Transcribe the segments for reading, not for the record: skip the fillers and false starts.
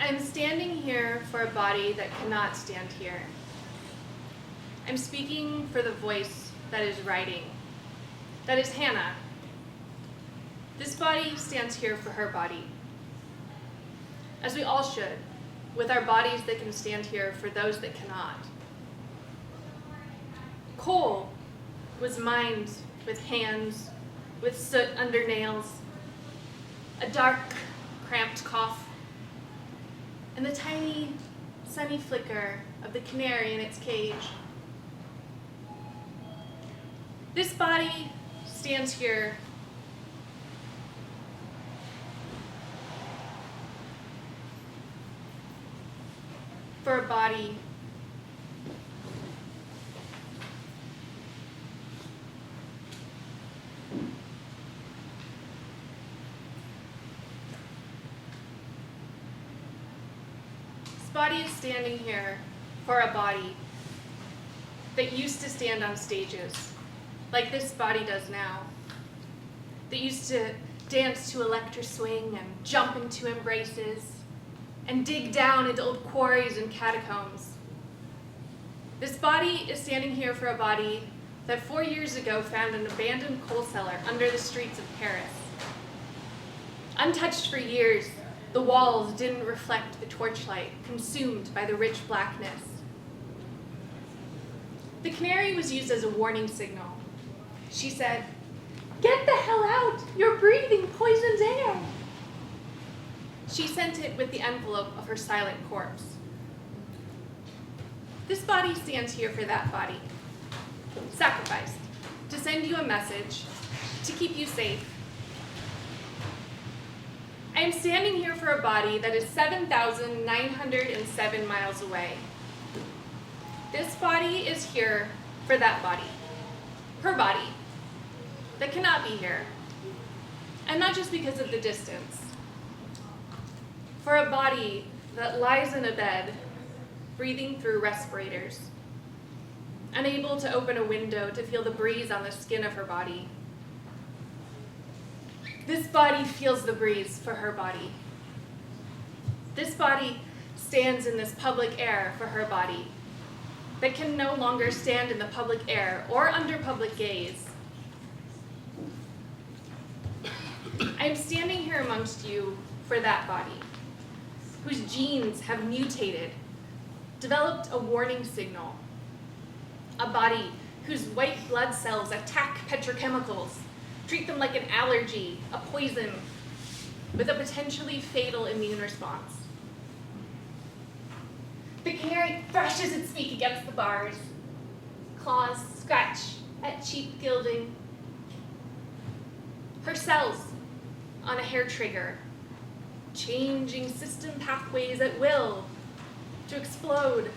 I'm standing here for a body that cannot stand here. I'm speaking for the voice that is writing. That is Hannah. This body stands here for her body. As we all should, with our bodies that can stand here for those that cannot. Cole was mined with hands, with soot under nails, a dark, cramped cough, and the tiny, sunny flicker of the canary in its cage. This body stands here for a body is standing here for a body that used to stand on stages, like this body does now, that used to dance to electric swing and jump into embraces and dig down into old quarries and catacombs. This body is standing here for a body that 4 years ago found an abandoned coal cellar under the streets of Paris. Untouched for years, the walls didn't reflect the torchlight, consumed by the rich blackness. The canary was used as a warning signal. She said, "Get the hell out! You're breathing poisoned air!" She sent it with the envelope of her silent corpse. This body stands here for that body, sacrificed, to send you a message, to keep you safe. I am standing here for a body that is 7,907 miles away. This body is here for that body, her body, that cannot be here. And not just because of the distance. For a body that lies in a bed, breathing through respirators, unable to open a window to feel the breeze on the skin of her body. This body feels the breeze for her body. This body stands in this public air for her body, that can no longer stand in the public air or under public gaze. I am standing here amongst you for that body, whose genes have mutated, developed a warning signal. A body whose white blood cells attack petrochemicals, treat them like an allergy, a poison, with a potentially fatal immune response. The canary thrashes its beak against the bars. Claws scratch at cheap gilding. Her cells on a hair trigger, changing system pathways at will to explode,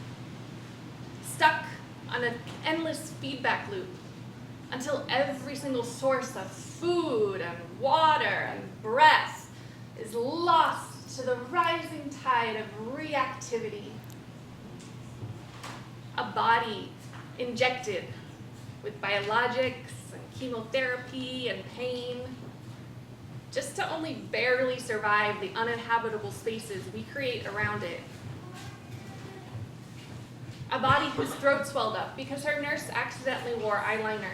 stuck on an endless feedback loop until every single source of food and water and breath is lost to the rising tide of reactivity. A body injected with biologics and chemotherapy and pain, just to only barely survive the uninhabitable spaces we create around it. A body whose throat swelled up because her nurse accidentally wore eyeliner.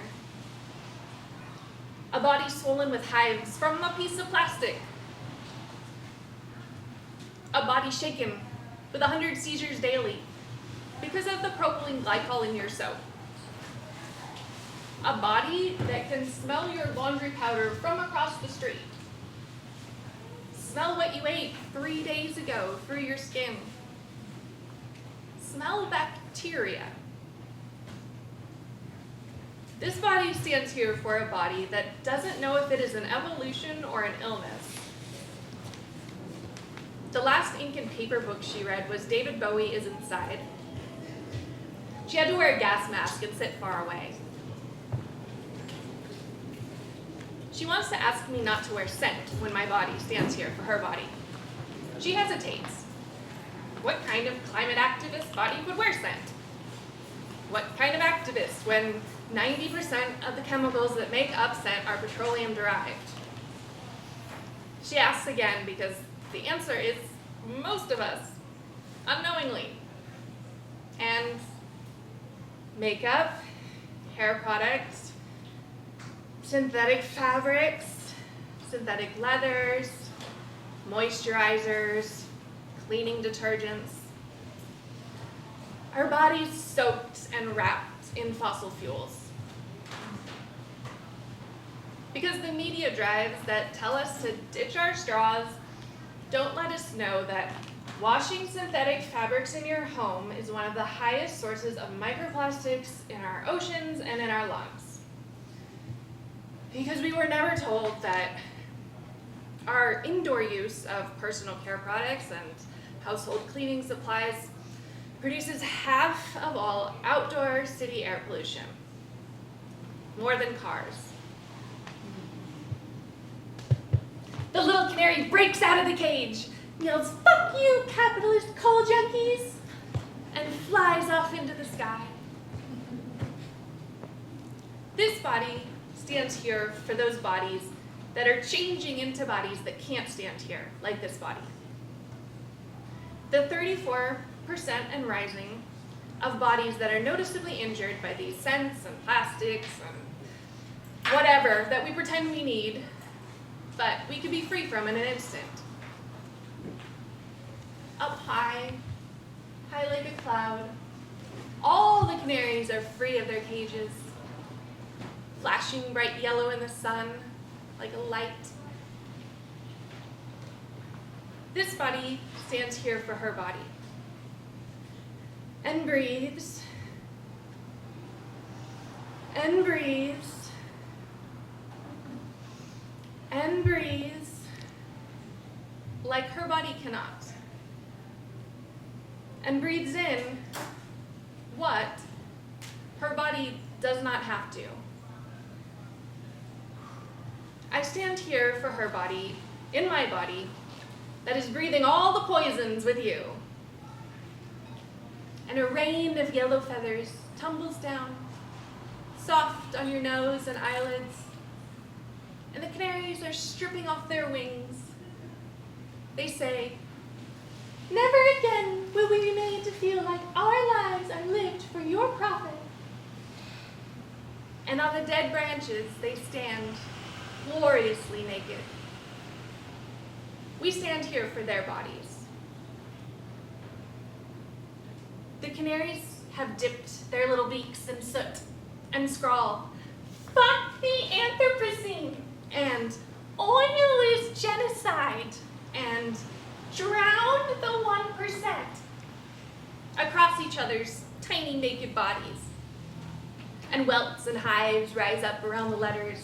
A body swollen with hives from a piece of plastic. A body shaken with 100 seizures daily because of the propylene glycol in your soap. A body that can smell your laundry powder from across the street. Smell what you ate 3 days ago through your skin. Smell bacteria. This body stands here for a body that doesn't know if it is an evolution or an illness. The last ink and paper book she read was David Bowie is Inside. She had to wear a gas mask and sit far away. She wants to ask me not to wear scent when my body stands here for her body. She hesitates. What kind of climate activist body would wear scent? What kind of activist when 90% of the chemicals that make up scent are petroleum derived? She asks again because the answer is most of us, unknowingly. And makeup, hair products, synthetic fabrics, synthetic leathers, moisturizers, cleaning detergents. Our bodies soaked and wrapped in fossil fuels. Because the media drives that tell us to ditch our straws don't let us know that washing synthetic fabrics in your home is one of the highest sources of microplastics in our oceans and in our lungs. Because we were never told that our indoor use of personal care products and household cleaning supplies produces half of all outdoor city air pollution, more than cars. The little canary breaks out of the cage, yells, "Fuck you, capitalist coal junkies," and flies off into the sky. This body stands here for those bodies that are changing into bodies that can't stand here, like this body. The 34% and rising of bodies that are noticeably injured by these scents and plastics and whatever that we pretend we need, but we could be free from in an instant. Up high, high like a cloud, all the canaries are free of their cages, flashing bright yellow in the sun like a light. This body stands here for her body and breathes and breathes and breathes like her body cannot, and breathes in what her body does not have to. I stand here for her body, in my body, that is breathing all the poisons with you. And a rain of yellow feathers tumbles down, soft on your nose and eyelids, and the canaries are stripping off their wings. They say, "Never again will we be made to feel like our lives are lived for your profit." And on the dead branches they stand, gloriously naked. We stand here for their bodies. The canaries have dipped their little beaks in soot and scrawl, "Fuck the Anthropocene," and "Oil is genocide," and "Drown the 1%" across each other's tiny naked bodies. And welts and hives rise up around the letters.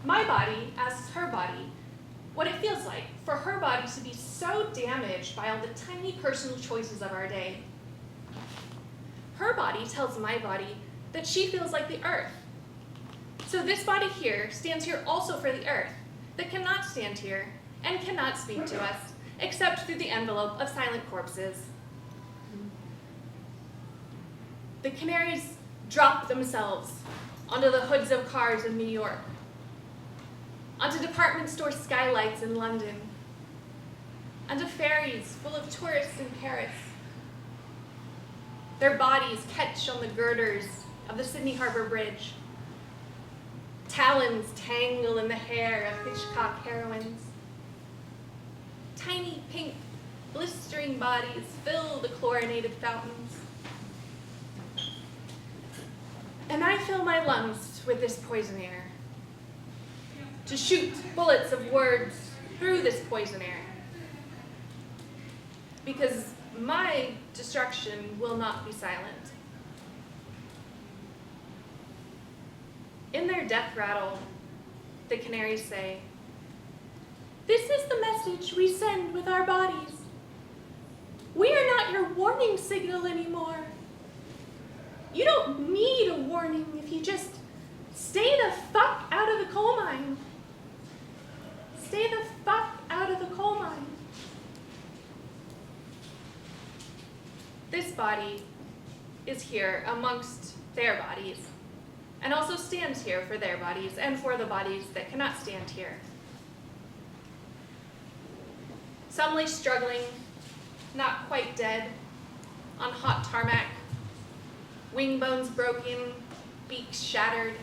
My body asks her body what it feels like for her body to be so damaged by all the tiny personal choices of our day. Her body tells my body that she feels like the earth. So this body here stands here also for the earth that cannot stand here and cannot speak to us except through the envelope of silent corpses. The canaries drop themselves onto the hoods of cars in New York, onto department store skylights in London, onto ferries full of tourists in Paris. Their bodies catch on the girders of the Sydney Harbour Bridge. Talons tangle in the hair of Hitchcock heroines. Tiny pink, blistering bodies fill the chlorinated fountains. And I fill my lungs with this poison air, to shoot bullets of words through this poison air. Because my destruction will not be silent. In their death rattle, the canaries say, "This is the message we send with our bodies. We are not your warning signal anymore. You don't need a warning if you just stay the fuck out of the coal mine. Stay the fuck out of the coal mine." This body is here amongst their bodies, and also stands here for their bodies and for the bodies that cannot stand here. Some lay struggling, not quite dead, on hot tarmac, wing bones broken, beaks shattered.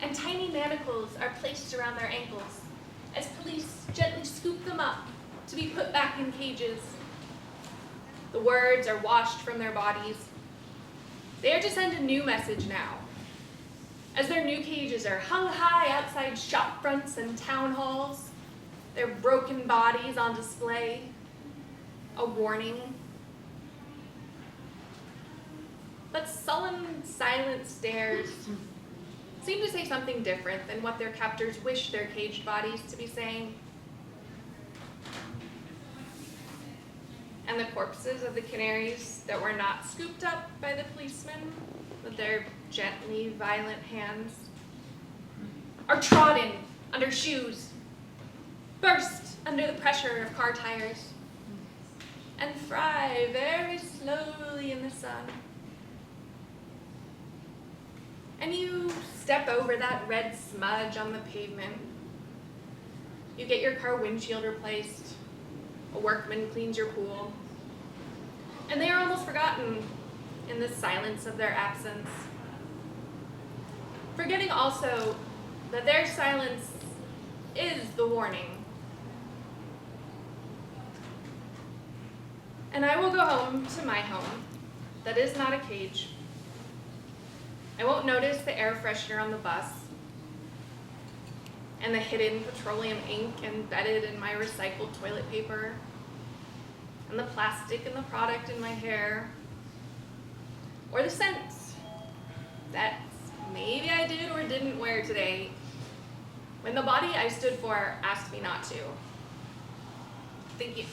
And tiny manacles are placed around their ankles as police gently scoop them up to be put back in cages. The words are washed from their bodies. They are to send a new message now, as their new cages are hung high outside shop fronts and town halls, their broken bodies on display, a warning. But sullen, silent stares seem to say something different than what their captors wish their caged bodies to be saying. And the corpses of the canaries that were not scooped up by the policemen with their gently violent hands are trodden under shoes, burst under the pressure of car tires, and fry very slowly in the sun. And you step over that red smudge on the pavement. You get your car windshield replaced. A workman cleans your pool. And they are almost forgotten in the silence of their absence. Forgetting also that their silence is the warning. And I will go home to my home that is not a cage. I won't notice the air freshener on the bus and the hidden petroleum ink embedded in my recycled toilet paper and the plastic in the product in my hair, or the scents that maybe I did or didn't wear today when the body I stood for asked me not to. Thank you.